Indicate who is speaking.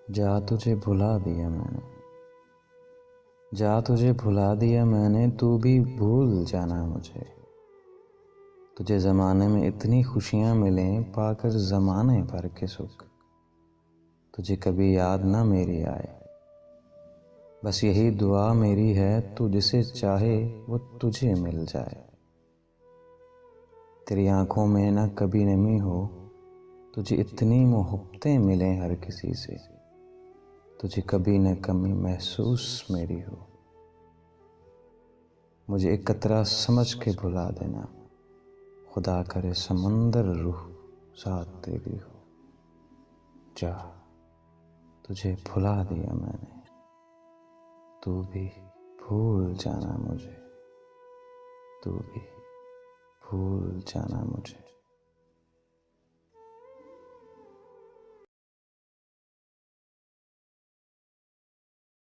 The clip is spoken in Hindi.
Speaker 1: जा तुझे भुला दिया मैंने, जा तुझे भुला दिया मैंने, तू भी भूल जाना मुझे। तुझे ज़माने में इतनी खुशियाँ मिलें, पाकर ज़माने भर के सुख। तुझे कभी याद ना मेरी आए, बस यही दुआ मेरी है, तू जिसे चाहे वो तुझे मिल जाए। तेरी आँखों में ना कभी नमी हो, तुझे इतनी मोहब्बतें मिलें हर किसी से। तुझे कभी न कमी महसूस मेरी हो, मुझे एक कतरा समझ के भुला देना। खुदा करे समंदर रूह साथ तेरी हो। जा तुझे भुला दिया मैंने, तू भी भूल जाना मुझे, तू भी भूल जाना मुझे।